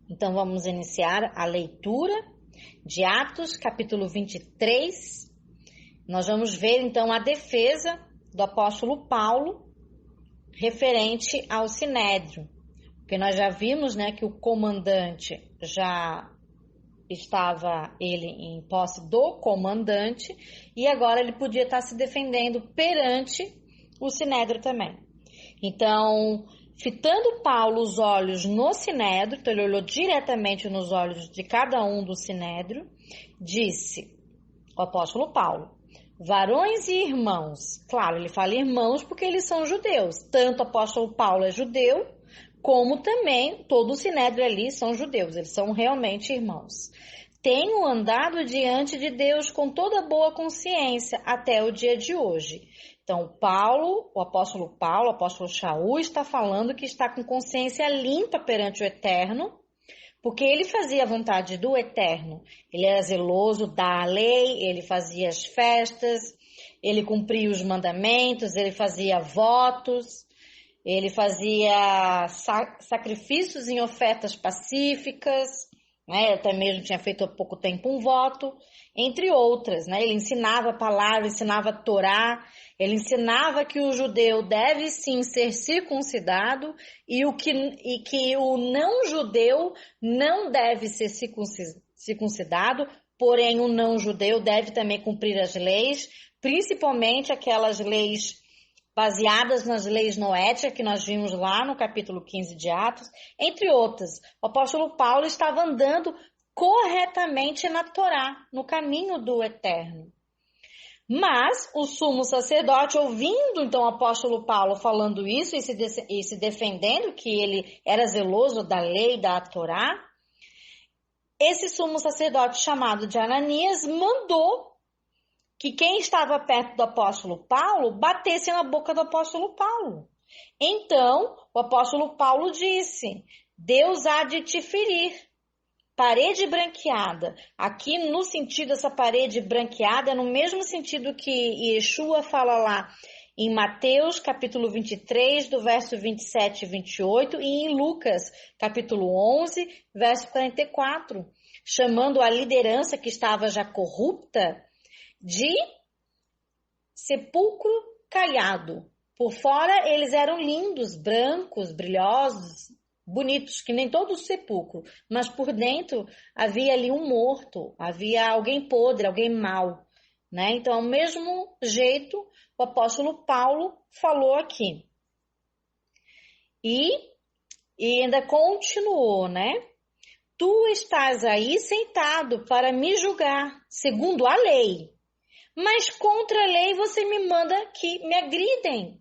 Então vamos iniciar a leitura de Atos, capítulo 23. Nós vamos ver então a defesa do apóstolo Paulo referente ao Sinédrio, porque nós já vimos, que o comandante já estava ele em posse do comandante e agora ele podia estar se defendendo perante o Sinédrio também. Então, fitando Paulo os olhos no Sinédrio, então ele olhou diretamente nos olhos de cada um do Sinédrio, disse o apóstolo Paulo: varões e irmãos. Claro, ele fala irmãos porque eles são judeus. Tanto o apóstolo Paulo é judeu, como também todo o Sinédrio ali são judeus. Eles são realmente irmãos. Tenho andado diante de Deus com toda boa consciência até o dia de hoje. Então, o apóstolo Shaul está falando que está com consciência limpa perante o Eterno, porque ele fazia a vontade do Eterno. Ele era zeloso da lei, ele fazia as festas, ele cumpria os mandamentos, ele fazia votos, ele fazia sacrifícios em ofertas pacíficas, até mesmo tinha feito há pouco tempo um voto, entre outras. Ele ensinava a palavra, ensinava a Torá, ele ensinava que o judeu deve sim ser circuncidado e que o não-judeu não deve ser circuncidado, porém o não-judeu deve também cumprir as leis, principalmente aquelas leis baseadas nas leis noéticas que nós vimos lá no capítulo 15 de Atos, entre outras. O apóstolo Paulo estava andando corretamente na Torá, no caminho do Eterno. Mas o sumo sacerdote, ouvindo então o apóstolo Paulo falando isso e se defendendo que ele era zeloso da lei da Torá, esse sumo sacerdote chamado de Ananias mandou que quem estava perto do apóstolo Paulo batesse na boca do apóstolo Paulo. Então, o apóstolo Paulo disse: Deus há de te ferir. Parede branqueada. Aqui no sentido dessa parede branqueada, é no mesmo sentido que Yeshua fala lá em Mateus, capítulo 23, do verso 27 e 28, e em Lucas, capítulo 11, verso 44, chamando a liderança que estava já corrupta de sepulcro caiado. Por fora eles eram lindos, brancos, brilhosos, bonitos, que nem todo sepulcro, mas por dentro havia ali um morto, havia alguém podre, alguém mau, Então, ao mesmo jeito, o apóstolo Paulo falou aqui. E ainda continuou, Tu estás aí sentado para me julgar, segundo a lei. Mas contra a lei você me manda que me agridem,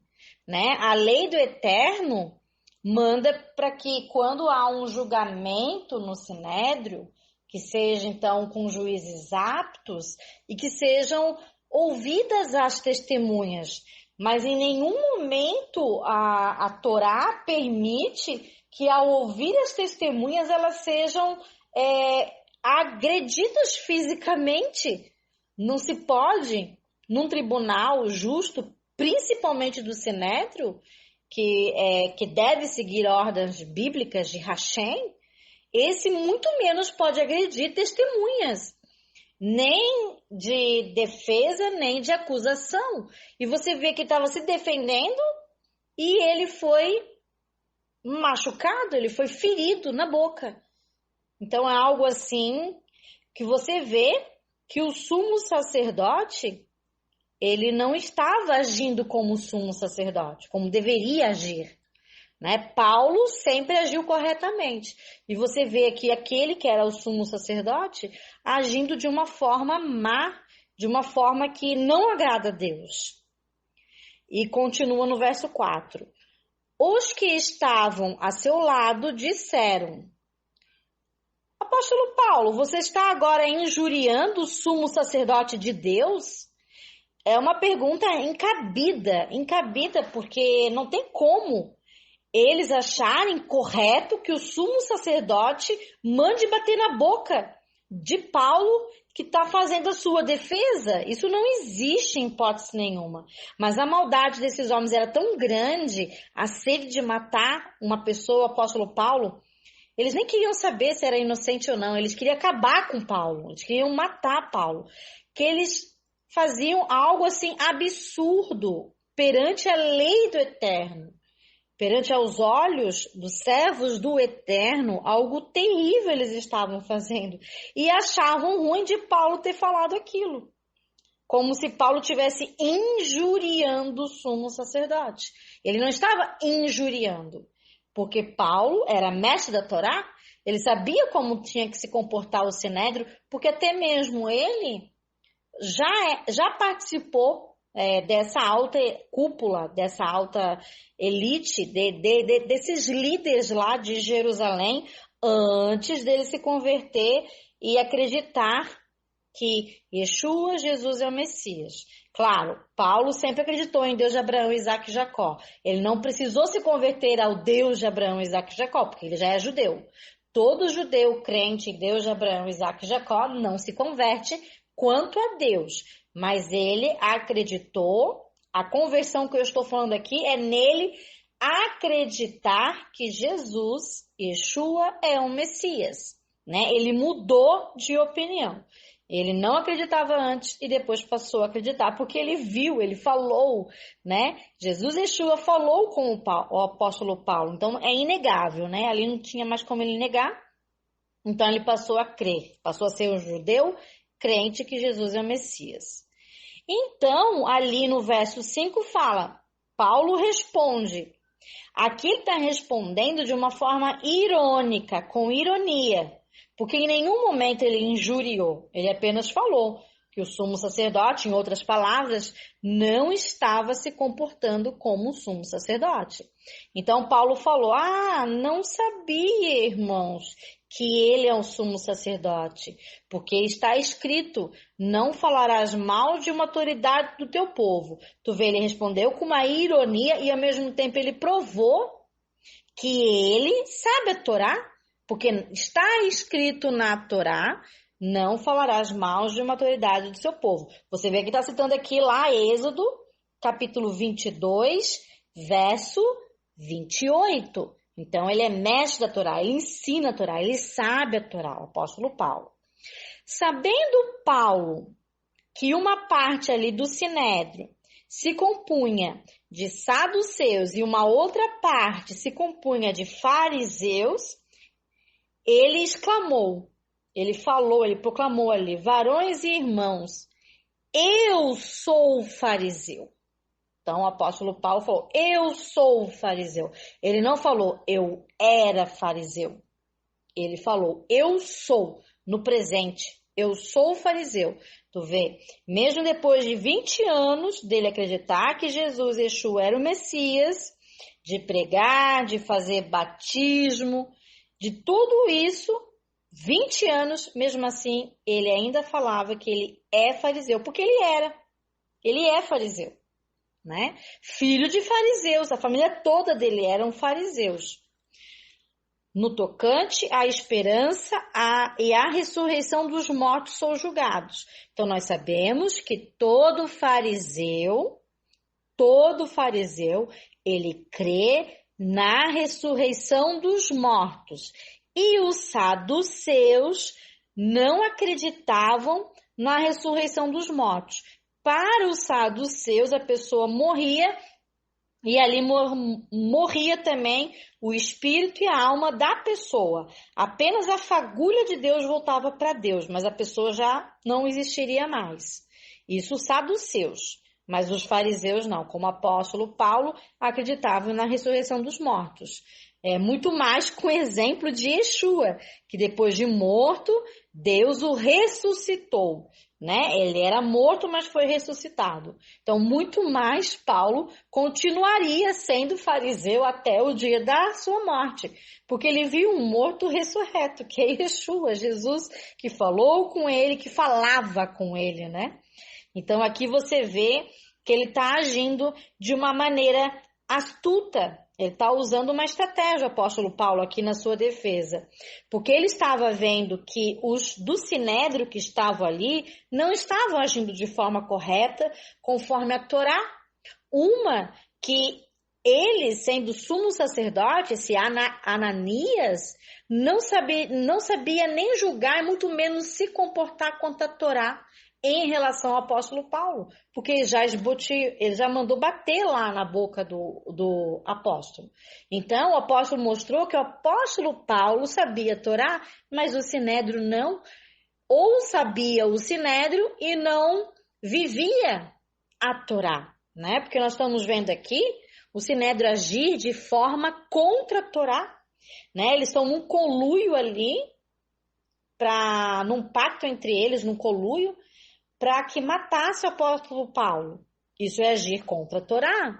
A lei do Eterno manda para que quando há um julgamento no Sinédrio, que seja então com juízes aptos e que sejam ouvidas as testemunhas. Mas em nenhum momento a Torá permite que ao ouvir as testemunhas elas sejam agredidas fisicamente. Não se pode, num tribunal justo, principalmente do Sinédrio, que deve seguir ordens bíblicas de Hashem, esse muito menos pode agredir testemunhas, nem de defesa, nem de acusação. E você vê que estava se defendendo e ele foi machucado, ele foi ferido na boca. Então é algo assim que você vê que o sumo sacerdote, ele não estava agindo como sumo sacerdote, como deveria agir, Paulo sempre agiu corretamente. E você vê aqui aquele que era o sumo sacerdote agindo de uma forma má, de uma forma que não agrada a Deus. E continua no verso 4. Os que estavam a seu lado disseram: Apóstolo Paulo, você está agora injuriando o sumo sacerdote de Deus? É uma pergunta encabida, porque não tem como eles acharem correto que o sumo sacerdote mande bater na boca de Paulo, que está fazendo a sua defesa. Isso não existe em hipótese nenhuma. Mas a maldade desses homens era tão grande, a sede de matar uma pessoa, o apóstolo Paulo, Eles nem queriam saber se era inocente ou não, eles queriam acabar com Paulo, eles queriam matar Paulo. Que eles faziam algo assim absurdo perante a lei do Eterno. Perante aos olhos dos servos do Eterno, algo terrível eles estavam fazendo. E achavam ruim de Paulo ter falado aquilo. Como se Paulo estivesse injuriando o sumo sacerdote. Ele não estava injuriando, porque Paulo era mestre da Torá, ele sabia como tinha que se comportar o sinédrio, porque até mesmo ele já participou dessa alta cúpula, dessa alta elite, desses líderes lá de Jerusalém, antes dele se converter e acreditar que Yeshua, Jesus é o Messias. Claro, Paulo sempre acreditou em Deus de Abraão, Isaque e Jacó. Ele não precisou se converter ao Deus de Abraão, Isaque e Jacó, porque ele já é judeu. Todo judeu crente em Deus de Abraão, Isaque e Jacó não se converte quanto a Deus, mas ele acreditou. A conversão que eu estou falando aqui é nele acreditar que Jesus, Yeshua, é o Messias, né? Ele mudou de opinião. Ele não acreditava antes e depois passou a acreditar, porque ele viu, ele falou, né? Jesus Yeshua falou com o apóstolo Paulo, então é inegável, né? Ali não tinha mais como ele negar, então ele passou a crer, passou a ser um judeu crente que Jesus é o Messias. Então, ali no verso 5 fala, Paulo responde. Aqui ele está respondendo de uma forma irônica, com ironia, porque em nenhum momento ele injuriou, ele apenas falou que o sumo sacerdote, em outras palavras, não estava se comportando como um sumo sacerdote. Então Paulo falou, não sabia, irmãos, que ele é um sumo sacerdote, porque está escrito, não falarás mal de uma autoridade do teu povo. Tu vê, ele respondeu com uma ironia e ao mesmo tempo ele provou que ele sabe a Torá, porque está escrito na Torá, não falarás mal de uma autoridade do seu povo. Você vê que está citando aqui lá Êxodo, capítulo 22, verso 28. Então, ele é mestre da Torá, ele ensina a Torá, ele sabe a Torá, o apóstolo Paulo. Sabendo Paulo que uma parte ali do Sinédrio se compunha de saduceus e uma outra parte se compunha de fariseus, ele exclamou, ele falou, ele proclamou ali, varões e irmãos, eu sou fariseu. Então, o apóstolo Paulo falou, eu sou fariseu. Ele não falou, eu era fariseu. Ele falou, eu sou, no presente, eu sou fariseu. Tu vê, mesmo depois de 20 anos dele acreditar que Jesus, Yeshua, era o Messias, de pregar, de fazer batismo, de tudo isso, 20 anos, mesmo assim, ele ainda falava que ele é fariseu, porque ele é fariseu. Né? Filho de fariseus, a família toda dele eram fariseus. No tocante à esperança e à ressurreição dos mortos são julgados. Então nós sabemos que todo fariseu, ele crê na ressurreição dos mortos. E os saduceus não acreditavam na ressurreição dos mortos. Para os saduceus, a pessoa morria e ali morria também o espírito e a alma da pessoa. Apenas a fagulha de Deus voltava para Deus, mas a pessoa já não existiria mais. Isso os saduceus, mas os fariseus não. Como o apóstolo Paulo, acreditavam na ressurreição dos mortos. Muito mais com o exemplo de Yeshua, que depois de morto, Deus o ressuscitou. Né? Ele era morto, mas foi ressuscitado. Então, muito mais Paulo continuaria sendo fariseu até o dia da sua morte, porque ele viu um morto ressurreto, que é Yeshua, Jesus, que falou com ele, que falava com ele, né? Então, aqui você vê que ele está agindo de uma maneira astuta. Ele está usando uma estratégia, o apóstolo Paulo, aqui na sua defesa. Porque ele estava vendo que os do Sinédrio que estavam ali não estavam agindo de forma correta, conforme a Torá. Uma que ele, sendo sumo sacerdote, esse Ananias, não sabia nem julgar, muito menos se comportar contra a Torá em relação ao apóstolo Paulo, porque ele já mandou bater lá na boca do apóstolo. Então, o apóstolo mostrou que o apóstolo Paulo sabia a Torá, mas o Sinédrio não, ou sabia o Sinédrio e não vivia a Torá, né? Porque nós estamos vendo aqui o Sinédrio agir de forma contra a Torá, né? Eles estão num conluio ali, num pacto entre eles, num conluio, para que matasse o apóstolo Paulo. Isso é agir contra a Torá.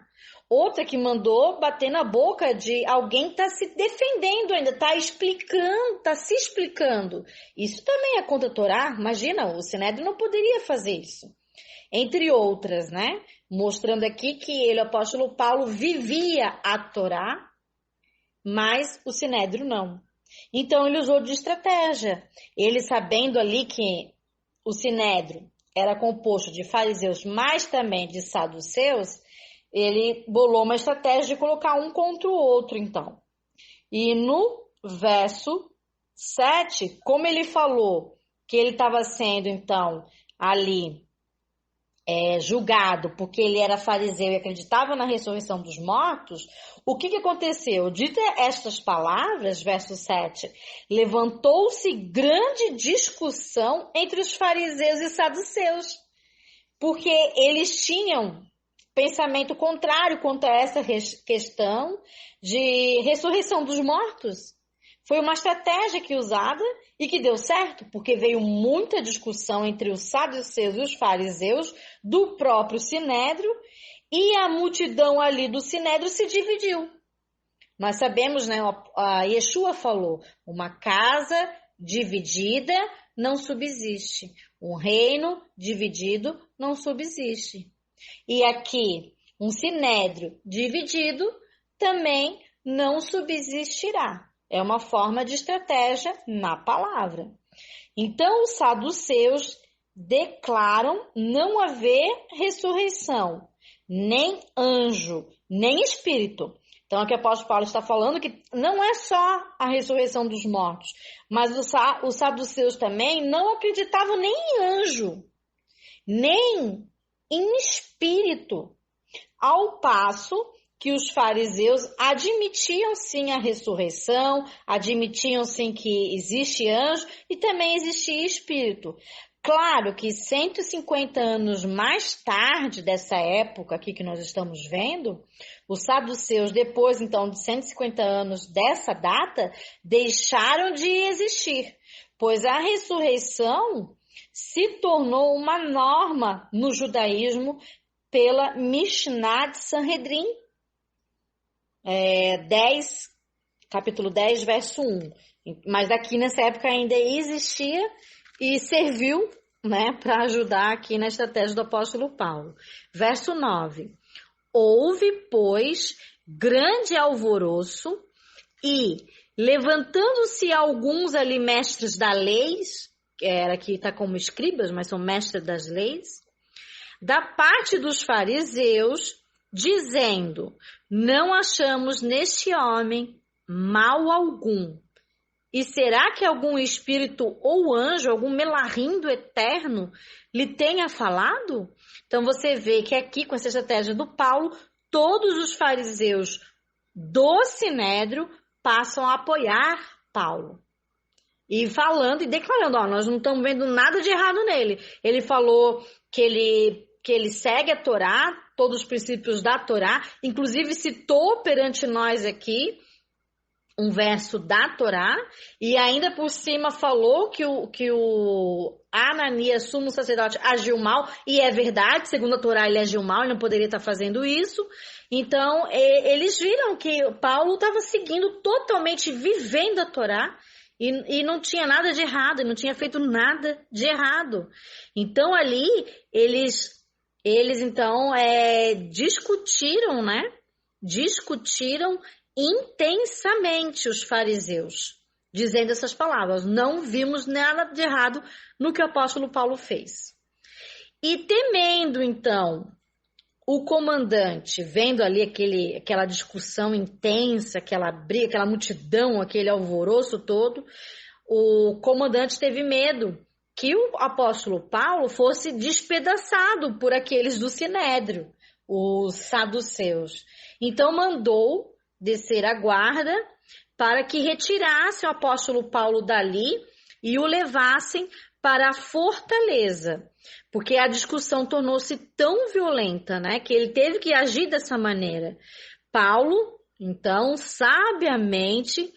Outra que mandou bater na boca de alguém que está se defendendo ainda, está explicando, está se explicando. Isso também é contra a Torá. Imagina, o Sinédrio não poderia fazer isso. Entre outras, né? Mostrando aqui que ele, o apóstolo Paulo, vivia a Torá, mas o Sinédrio não. Então ele usou de estratégia. Ele, sabendo ali que o Sinédrio era composto de fariseus, mas também de saduceus, ele bolou uma estratégia de colocar um contra o outro, então. E no verso 7, como ele falou que ele estava sendo, então, ali julgado porque ele era fariseu e acreditava na ressurreição dos mortos, o que aconteceu? Dita estas palavras, verso 7, levantou-se grande discussão entre os fariseus e saduceus, porque eles tinham pensamento contrário quanto a essa questão de ressurreição dos mortos. Foi uma estratégia que usada e que deu certo, porque veio muita discussão entre os saduceus e os fariseus do próprio Sinédrio, e a multidão ali do Sinédrio se dividiu. Nós sabemos, né, a Yeshua falou, uma casa dividida não subsiste, um reino dividido não subsiste. E aqui, um Sinédrio dividido também não subsistirá. É uma forma de estratégia na palavra. Então, os saduceus declaram não haver ressurreição, nem anjo, nem espírito. Então, aqui o apóstolo Paulo está falando que não é só a ressurreição dos mortos, mas os saduceus também não acreditavam nem em anjo, nem em espírito, ao passo que os fariseus admitiam sim a ressurreição, admitiam sim que existe anjo e também existia espírito. Claro que 150 anos mais tarde dessa época aqui que nós estamos vendo, os saduceus, depois então de 150 anos dessa data, deixaram de existir, pois a ressurreição se tornou uma norma no judaísmo pela Mishnah de Sanhedrin, capítulo 10, verso 1. Mas aqui nessa época ainda existia e serviu, né, para ajudar aqui na estratégia do apóstolo Paulo. Verso 9. Houve, pois, grande alvoroço e, levantando-se alguns ali mestres da lei, que era aqui está como escribas, mas são mestres das leis, da parte dos fariseus, dizendo, não achamos neste homem mal algum. E será que algum espírito ou anjo, algum melahim do eterno, lhe tenha falado? Então você vê que aqui, com essa estratégia do Paulo, todos os fariseus do Sinédrio passam a apoiar Paulo. E falando e declarando, nós não estamos vendo nada de errado nele. Ele falou que ele segue a Torá, todos os princípios da Torá, inclusive citou perante nós aqui um verso da Torá, e ainda por cima falou que o Ananias, sumo sacerdote, agiu mal, e é verdade, segundo a Torá ele agiu mal, ele não poderia estar fazendo isso. Então, eles viram que Paulo estava seguindo totalmente, vivendo a Torá, e não tinha nada de errado, não tinha feito nada de errado. Então, ali, eles então, discutiram, né? Discutiram intensamente os fariseus, dizendo essas palavras. Não vimos nada de errado no que o apóstolo Paulo fez. E temendo, então, o comandante, vendo ali aquela discussão intensa, aquela briga, aquela multidão, aquele alvoroço todo, o comandante teve medo que o apóstolo Paulo fosse despedaçado por aqueles do Sinédrio, os saduceus. Então mandou descer a guarda para que retirasse o apóstolo Paulo dali e o levassem para a fortaleza, porque a discussão tornou-se tão violenta, né, que ele teve que agir dessa maneira. Paulo, então, sabiamente,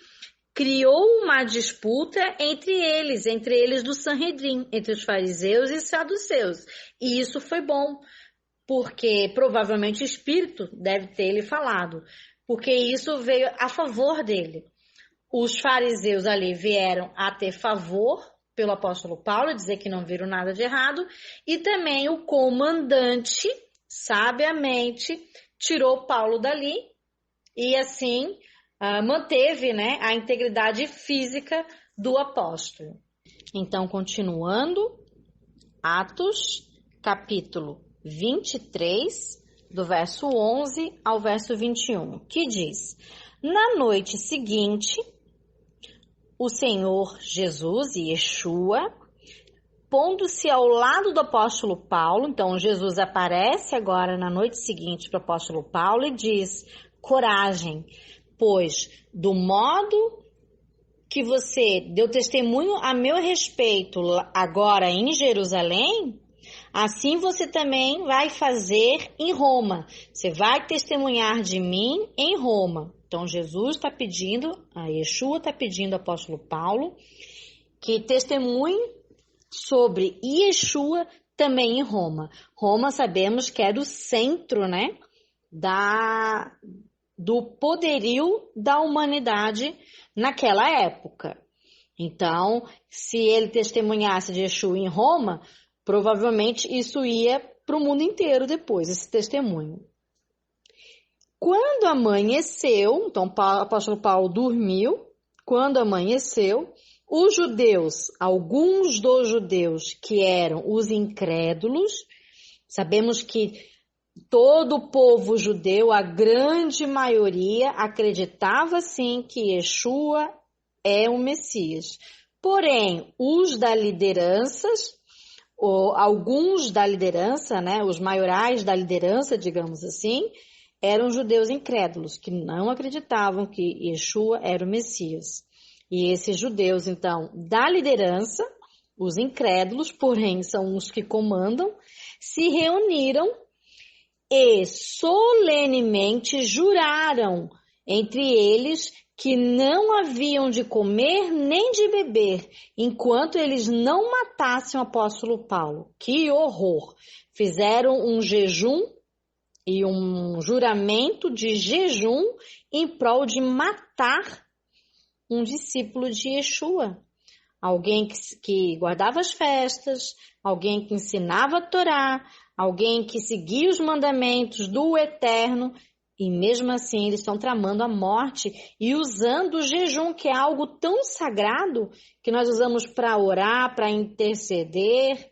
criou uma disputa entre eles do Sanhedrin, entre os fariseus e saduceus. E isso foi bom, porque provavelmente o Espírito deve ter lhe falado, porque isso veio a favor dele. Os fariseus ali vieram a ter favor pelo apóstolo Paulo, dizer que não viram nada de errado, e também o comandante, sabiamente, tirou Paulo dali e assim manteve, né, a integridade física do apóstolo. Então, continuando, Atos, capítulo 23, do verso 11 ao verso 21, que diz: na noite seguinte, o Senhor Jesus, Yeshua, pondo-se ao lado do apóstolo Paulo, então Jesus aparece agora na noite seguinte para o apóstolo Paulo e diz: coragem, pois do modo que você deu testemunho a meu respeito agora em Jerusalém, assim você também vai fazer em Roma. Você vai testemunhar de mim em Roma. Então, Jesus está pedindo, a Yeshua está pedindo ao apóstolo Paulo que testemunhe sobre Yeshua também em Roma. Roma sabemos que era o centro, né, do poderio da humanidade naquela época. Então, se ele testemunhasse de Yeshua em Roma, provavelmente isso ia para o mundo inteiro depois, esse testemunho. Quando amanheceu, então o apóstolo Paulo dormiu, quando amanheceu, os judeus, alguns dos judeus que eram os incrédulos, sabemos que todo o povo judeu, a grande maioria, acreditava sim que Yeshua é o Messias. Porém, os da liderança, alguns da liderança, né, os maiorais da liderança, digamos assim, eram judeus incrédulos, que não acreditavam que Yeshua era o Messias. E esses judeus, então, da liderança, os incrédulos, porém são os que comandam, se reuniram e solenemente juraram entre eles que não haviam de comer nem de beber, enquanto eles não matassem o apóstolo Paulo. Que horror! Fizeram um jejum e um juramento de jejum em prol de matar um discípulo de Yeshua. Alguém que guardava as festas, alguém que ensinava a Torá, alguém que seguia os mandamentos do Eterno, e mesmo assim eles estão tramando a morte e usando o jejum, que é algo tão sagrado, que nós usamos para orar, para interceder,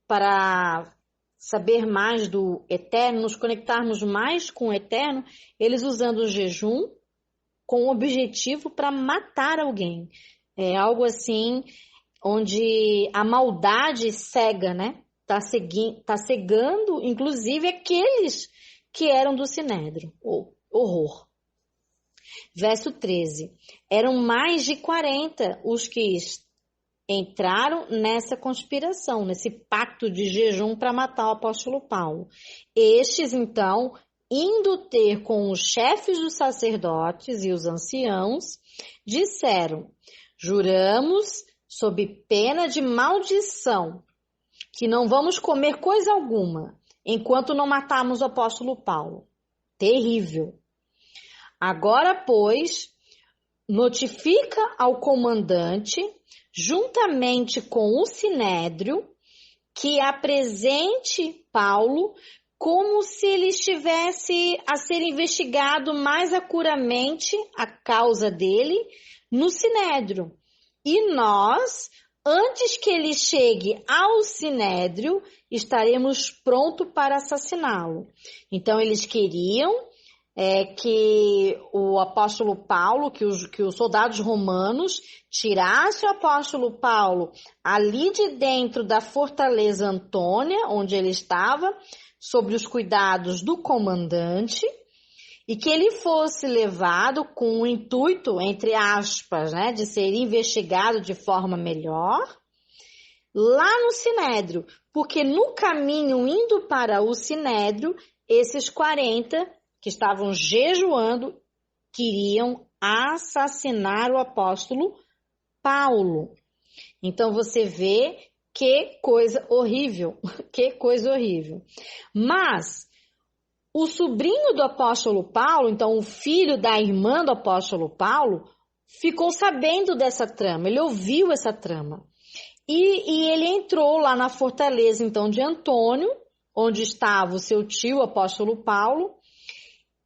para saber mais do Eterno, nos conectarmos mais com o Eterno, eles usando o jejum com o objetivo para matar alguém. É algo assim, onde a maldade cega, né? Tá cegando, inclusive, aqueles que eram do Sinédrio. Horror. Verso 13. Eram mais de 40 os que entraram nessa conspiração, nesse pacto de jejum para matar o apóstolo Paulo. Estes, então, indo ter com os chefes dos sacerdotes e os anciãos, disseram: juramos, sob pena de maldição, que não vamos comer coisa alguma, enquanto não matarmos o apóstolo Paulo. Terrível. Agora, pois, notifica ao comandante, juntamente com o Sinédrio, que apresente Paulo como se ele estivesse a ser investigado mais acuramente, a causa dele, no Sinédrio. E nós antes que ele chegue ao Sinédrio, estaremos prontos para assassiná-lo. Então, eles queriam que o apóstolo Paulo, que os soldados romanos tirassem o apóstolo Paulo ali de dentro da fortaleza Antônia, onde ele estava, sob os cuidados do comandante, e que ele fosse levado com o intuito, entre aspas, né, de ser investigado de forma melhor, lá no Sinédrio, porque no caminho indo para o Sinédrio, esses 40 que estavam jejuando queriam assassinar o apóstolo Paulo. Então você vê que coisa horrível, que coisa horrível. Mas o sobrinho do apóstolo Paulo, então o filho da irmã do apóstolo Paulo, ficou sabendo dessa trama, ele ouviu essa trama. E ele entrou lá na fortaleza, então, de Antônio, onde estava o seu tio, o apóstolo Paulo,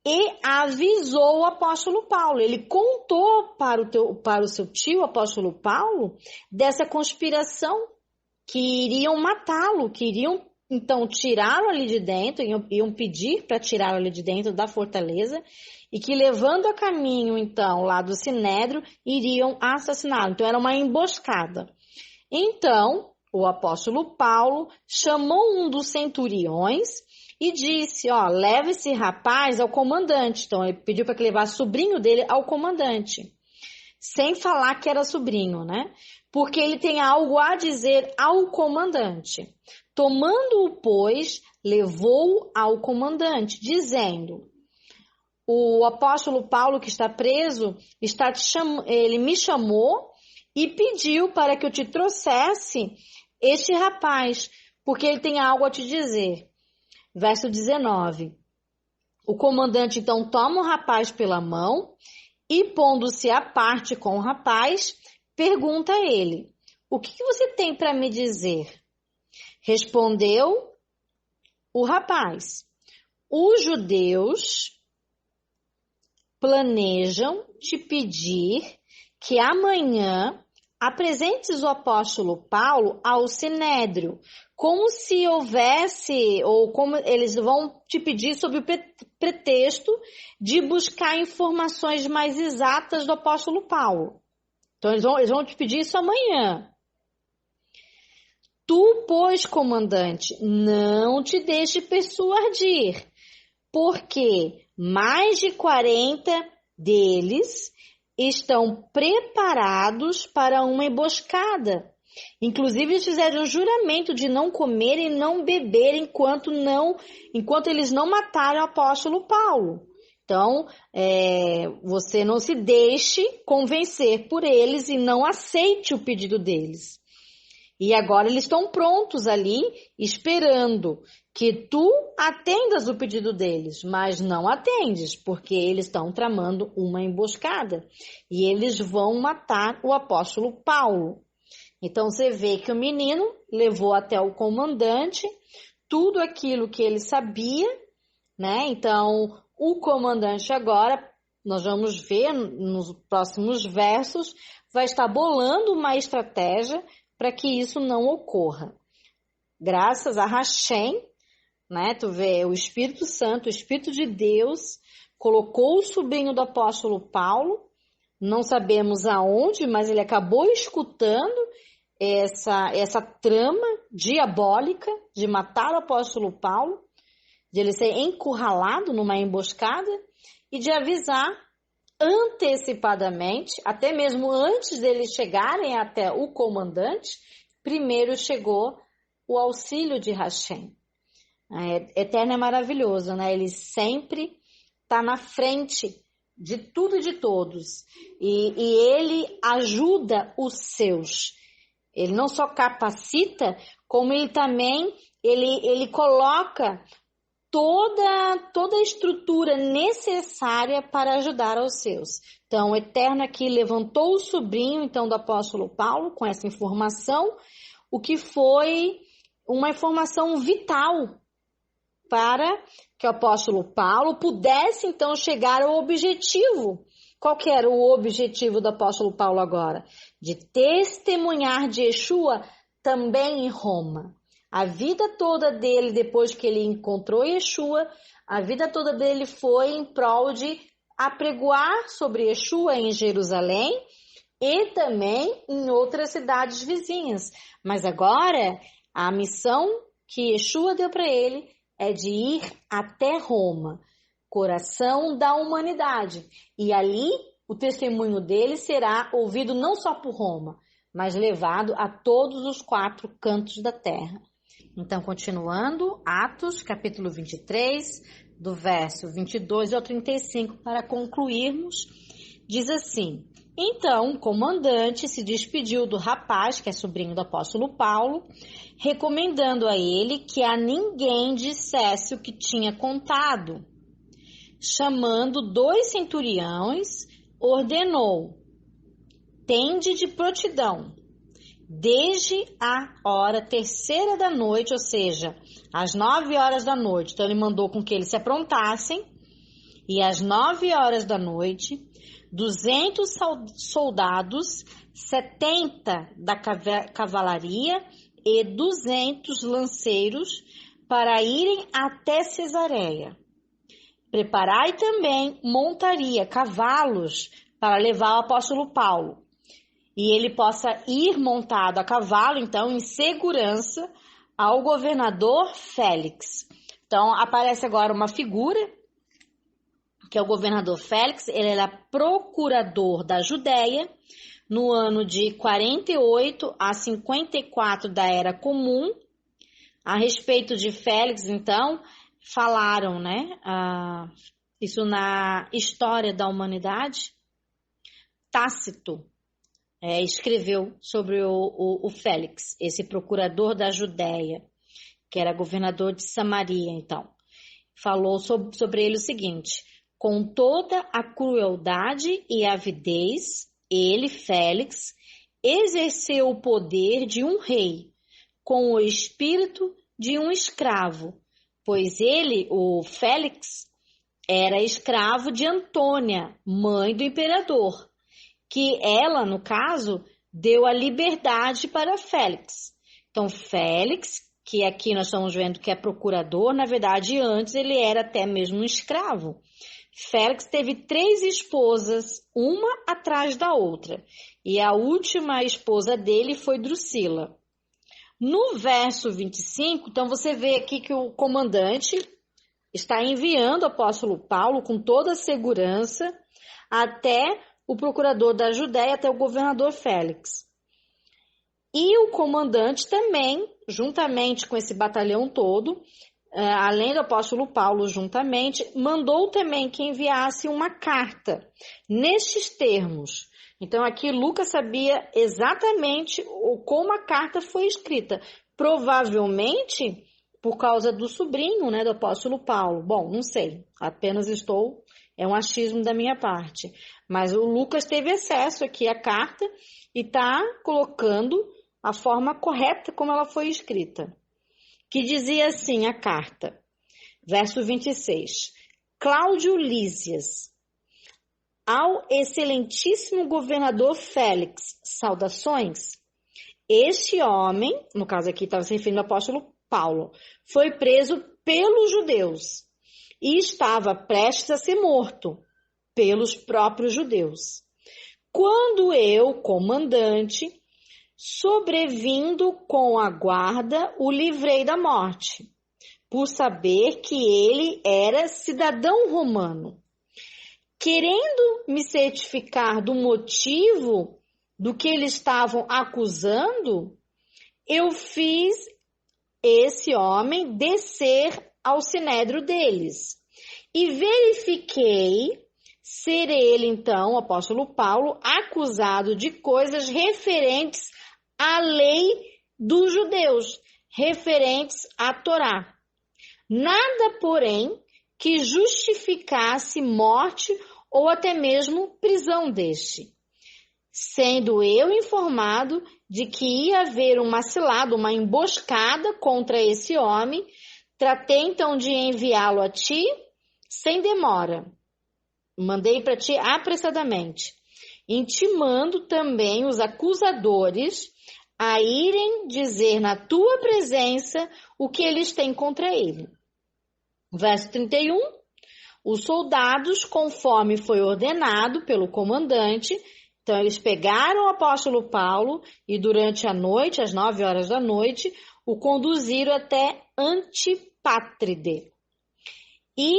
e avisou o apóstolo Paulo. Ele contou para o seu tio, o apóstolo Paulo, dessa conspiração, que iriam matá-lo, que iriam, então, tirá-lo ali de dentro, iam pedir para tirá-lo ali de dentro da fortaleza, e que, levando a caminho, então, lá do Sinédrio, iriam assassiná-lo. Então, era uma emboscada. Então, o apóstolo Paulo chamou um dos centuriões e disse, leva esse rapaz ao comandante. Então, ele pediu para que levasse o sobrinho dele ao comandante, sem falar que era sobrinho, né? Porque ele tem algo a dizer ao comandante. Tomando-o, pois, levou ao comandante, dizendo, o apóstolo Paulo, que está preso, ele me chamou e pediu para que eu te trouxesse este rapaz, porque ele tem algo a te dizer. Verso 19. O comandante, então, toma o rapaz pela mão e, pondo-se à parte com o rapaz, pergunta a ele, o que você tem para me dizer? Respondeu o rapaz, os judeus planejam te pedir que amanhã apresentes o apóstolo Paulo ao Sinédrio, como se houvesse, ou como eles vão te pedir sob o pretexto de buscar informações mais exatas do apóstolo Paulo. Então, eles vão te pedir isso amanhã. Tu, pois, comandante, não te deixe persuadir, porque mais de 40 deles estão preparados para uma emboscada. Inclusive, eles fizeram um juramento de não comer e não beber enquanto eles não mataram o apóstolo Paulo. Então, você não se deixe convencer por eles e não aceite o pedido deles. E agora eles estão prontos ali, esperando que tu atendas o pedido deles, mas não atendes, porque eles estão tramando uma emboscada. E eles vão matar o apóstolo Paulo. Então, você vê que o menino levou até o comandante tudo aquilo que ele sabia, né? Então, o comandante agora, nós vamos ver nos próximos versos, vai estar bolando uma estratégia para que isso não ocorra. Graças a Hashem, né? Tu vê, o Espírito Santo, o Espírito de Deus, colocou o sobrinho do apóstolo Paulo, não sabemos aonde, mas ele acabou escutando essa trama diabólica de matar o apóstolo Paulo, de ele ser encurralado numa emboscada e de avisar antecipadamente, até mesmo antes deles chegarem até o comandante, primeiro chegou o auxílio de Hashem. Eterno é maravilhoso, né? Ele sempre está na frente de tudo e de todos. E ele ajuda os seus. Ele não só capacita, como ele também ele coloca toda a estrutura necessária para ajudar aos seus. Então, o Eterno aqui levantou o sobrinho, então, do apóstolo Paulo, com essa informação, o que foi uma informação vital para que o apóstolo Paulo pudesse, então, chegar ao objetivo Qual que era o objetivo do apóstolo Paulo agora? De testemunhar de Yeshua também em Roma. A vida toda dele, depois que ele encontrou Yeshua, a vida toda dele foi em prol de apregoar sobre Yeshua em Jerusalém e também em outras cidades vizinhas. Mas agora, a missão que Yeshua deu para ele é de ir até Roma, coração da humanidade. E ali, o testemunho dele será ouvido não só por Roma, mas levado a todos os 4 cantos da terra. Então, continuando, Atos, capítulo 23, do verso 22 ao 35, para concluirmos, diz assim: Então, o comandante se despediu do rapaz, que é sobrinho do apóstolo Paulo, recomendando a ele que a ninguém dissesse o que tinha contado. Chamando 2 centuriões, ordenou: tende de prontidão, desde a hora 3ª da noite, ou seja, às 9 horas da noite. Então, ele mandou com que eles se aprontassem, e às 9 horas da noite, 200 soldados, 70 da cavalaria e 200 lanceiros para irem até Cesareia. Preparai também montaria, cavalos, para levar o apóstolo Paulo, e ele possa ir montado a cavalo, então, em segurança, ao governador Félix. Então, aparece agora uma figura, que é o governador Félix. Ele era procurador da Judéia, no ano de 48 a 54 da Era Comum. A respeito de Félix, então, falaram, né? Isso na história da humanidade. Tácito escreveu sobre o Félix, esse procurador da Judéia, que era governador de Samaria, então. Falou sobre ele o seguinte: com toda a crueldade e avidez, ele, Félix, exerceu o poder de um rei, com o espírito de um escravo, pois ele, o Félix, era escravo de Antônia, mãe do imperador, que ela, no caso, deu a liberdade para Félix. Então, Félix, que aqui nós estamos vendo que é procurador, na verdade, antes ele era até mesmo um escravo. Félix teve 3 esposas, uma atrás da outra, e a última esposa dele foi Drusila. No verso 25, então você vê aqui que o comandante está enviando o apóstolo Paulo com toda a segurança até o procurador da Judéia, até o governador Félix. E o comandante também, juntamente com esse batalhão todo, além do apóstolo Paulo juntamente, mandou também que enviasse uma carta nestes termos. Então aqui Lucas sabia exatamente como a carta foi escrita. Provavelmente por causa do sobrinho, né, do apóstolo Paulo. Bom, não sei, apenas é um achismo da minha parte. Mas o Lucas teve acesso aqui à carta e está colocando a forma correta como ela foi escrita. Que dizia assim a carta, verso 26. Cláudio Lísias, ao excelentíssimo governador Félix, saudações. Este homem, no caso aqui estava se referindo ao apóstolo Paulo, foi preso pelos judeus e estava prestes a ser morto pelos próprios judeus. Quando eu, comandante, sobrevindo com a guarda, o livrei da morte, por saber que ele era cidadão romano. Querendo me certificar do motivo do que eles estavam acusando, eu fiz esse homem descer ao sinédrio deles. E verifiquei ser ele, então, o apóstolo Paulo, acusado de coisas referentes à lei dos judeus, referentes à Torá. Nada, porém, que justificasse morte ou até mesmo prisão deste. Sendo eu informado de que ia haver uma cilada, uma emboscada contra esse homem, tratei então de enviá-lo a ti sem demora. mandei para ti apressadamente, intimando também os acusadores a irem dizer na tua presença o que eles têm contra ele. Verso 31, os soldados, conforme foi ordenado pelo comandante, então eles pegaram o apóstolo Paulo e durante a noite, às 9 horas da noite, o conduziram até Antipátride. E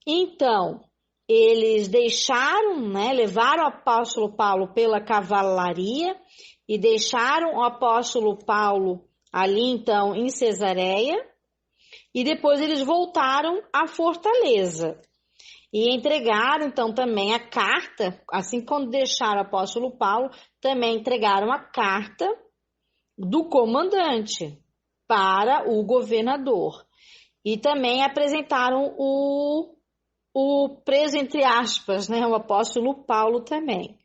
então eles levaram o apóstolo Paulo pela cavalaria e deixaram o apóstolo Paulo ali então em Cesareia. E depois eles voltaram à fortaleza e entregaram então também a carta, assim quando deixaram o apóstolo Paulo, também entregaram a carta do comandante para o governador. E também apresentaram o preso, entre aspas, né, o apóstolo Paulo também.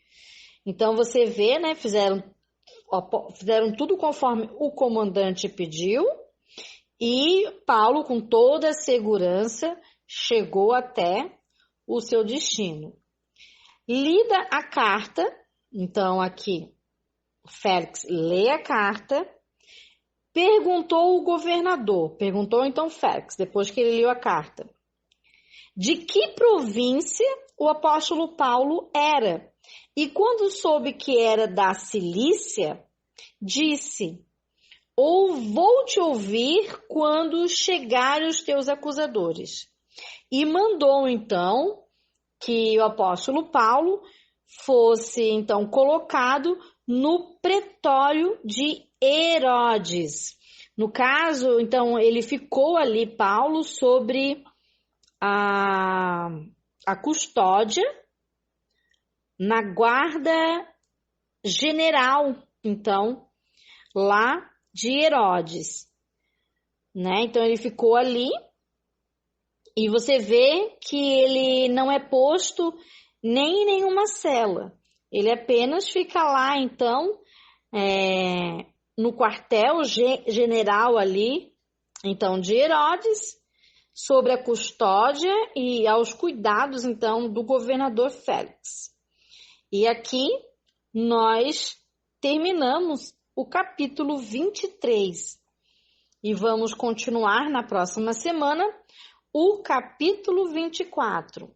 Então você vê, né, fizeram tudo conforme o comandante pediu. E Paulo, com toda a segurança, chegou até o seu destino. Lida a carta, então aqui, Félix lê a carta, perguntou então Félix, depois que ele leu a carta, de que província o apóstolo Paulo era. E quando soube que era da Cilícia, disse: vou te ouvir quando chegarem os teus acusadores. E mandou, então, que o apóstolo Paulo fosse, então, colocado no pretório de Herodes. No caso, então, ele ficou ali, Paulo, sobre a custódia na guarda general, então, lá de Herodes, né? Então ele ficou ali e você vê que ele não é posto nem em nenhuma cela. Ele apenas fica lá, então, no quartel general ali, então, de Herodes, sobre a custódia e aos cuidados, então, do governador Félix. E aqui nós terminamos o capítulo 23. E vamos continuar na próxima semana o capítulo 24.